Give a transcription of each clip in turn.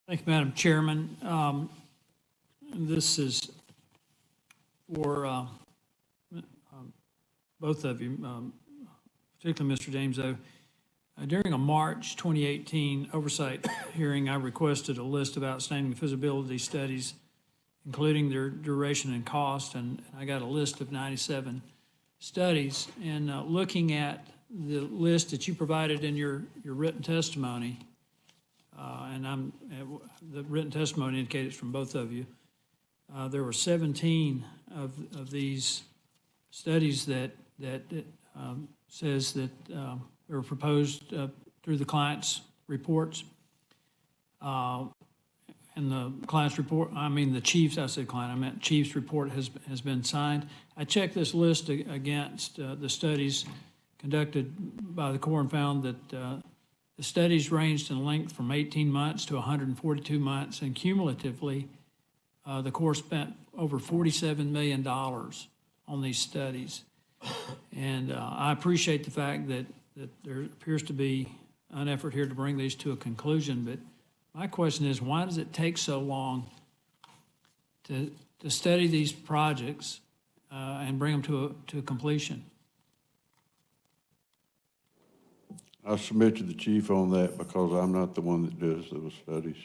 Thank you, Madam Chairman. This is for both of you, particularly Mr. James O. During a March 2018 oversight hearing, I requested a list of outstanding feasibility studies, including their duration and cost, and I got a list of 97 studies. And looking at the list that you provided in your written testimony, the written testimony indicates from both of you, there were 17 of these studies that says that they were proposed through the client's reports. And the client's report, the chief's, I said client, I meant chief's report has been signed. I checked this list against the studies conducted by the Corps and found that the studies ranged in length from 18 months to 142 months, and cumulatively, the Corps spent over $47 million on these studies. And I appreciate the fact that there appears to be an effort here to bring these to a conclusion, but my question is, why does it take so long to study these projects and bring them to a completion? I submit to the chief on that because I'm not the one that does those studies.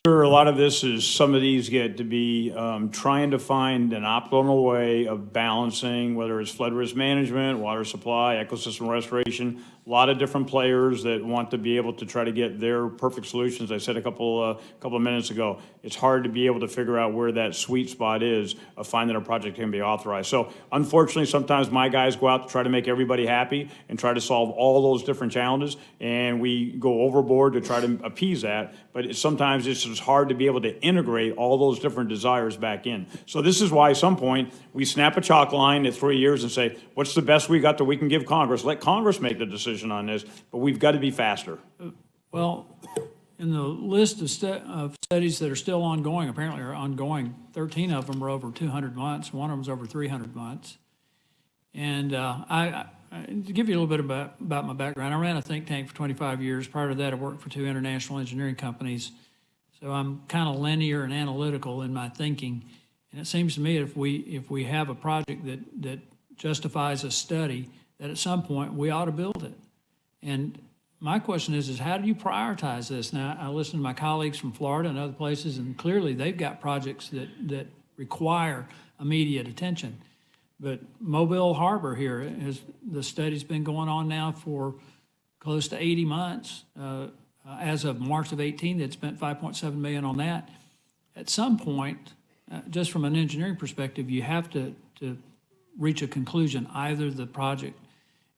Sir, a lot of this is some of these get to be trying to find an optimal way of balancing, whether it's flood risk management, water supply, ecosystem restoration, a lot of different players that want to be able to try to get their perfect solutions. I said a couple of minutes ago, it's hard to be able to figure out where that sweet spot is of finding a project can be authorized. So unfortunately, sometimes my guys go out to try to make everybody happy and try to solve all those different challenges, and we go overboard to try to appease that. But sometimes it's just hard to be able to integrate all those different desires back in. So this is why at some point we snap a chalk line at 3 years and say, what's the best we got that we can give Congress? Let Congress make the decision on this, but we've got to be faster. Well, in the list of studies that are still ongoing, apparently are ongoing, 13 of them are over 200 months. One of them is over 300 months. And to give you a little bit about my background, I ran a think tank for 25 years. Prior to that, I worked for 2 international engineering companies. So I'm kind of linear and analytical in my thinking. And it seems to me if we have a project that justifies a study, that at some point we ought to build it. And my question is how do you prioritize this? Now, I listen to my colleagues from Florida and other places, and clearly they've got projects that require immediate attention. But Mobile Harbor here, the study's been going on now for close to 80 months. As of March of 18, they'd spent $5.7 million on that. At some point, just from an engineering perspective, you have to reach a conclusion. Either the project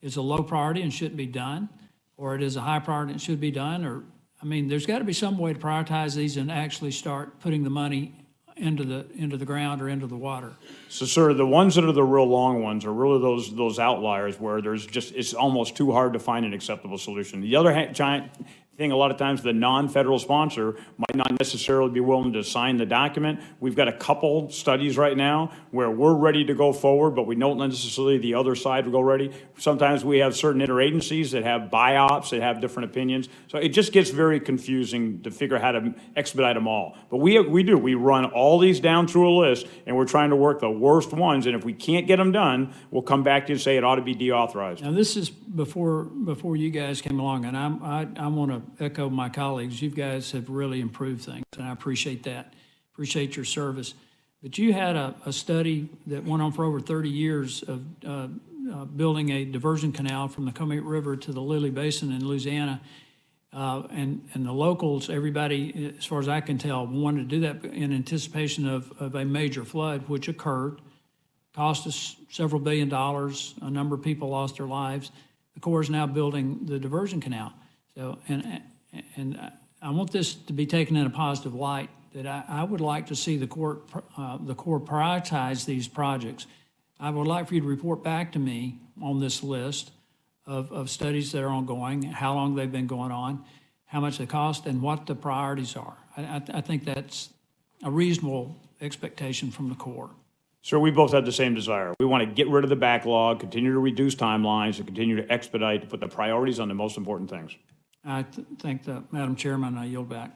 is a low priority and shouldn't be done, or it is a high priority and should be done, or, there's got to be some way to prioritize these and actually start putting the money into the ground or into the water. So, sir, the ones that are the real long ones are really those outliers where it's almost too hard to find an acceptable solution. The other giant thing, a lot of times the non-federal sponsor might not necessarily be willing to sign the document. We've got a couple studies right now where we're ready to go forward, but we don't necessarily the other side will go ready. Sometimes we have certain interagencies that have buy-ops, that have different opinions. So it just gets very confusing to figure out how to expedite them all. But we run all these down through a list, and we're trying to work the worst ones, and if we can't get them done, we'll come back to you and say it ought to be deauthorized. Now, this is before you guys came along, and I want to echo my colleagues. You guys have really improved things, and I appreciate that. Appreciate your service. But you had a study that went on for over 30 years of building a diversion canal from the Comet River to the Lily Basin in Louisiana. And the locals, everybody, as far as I can tell, wanted to do that in anticipation of a major flood, which occurred, cost us several $billion dollars. A number of people lost their lives. The Corps is now building the diversion canal. So, and I want this to be taken in a positive light, that I would like to see the Corps prioritize these projects. I would like for you to report back to me on this list of studies that are ongoing, how long they've been going on, how much they cost, and what the priorities are. I think that's a reasonable expectation from the Corps. Sir, we both have the same desire. We want to get rid of the backlog, continue to reduce timelines, and continue to expedite, to put the priorities on the most important things. I thank the Madam Chairman, I yield back.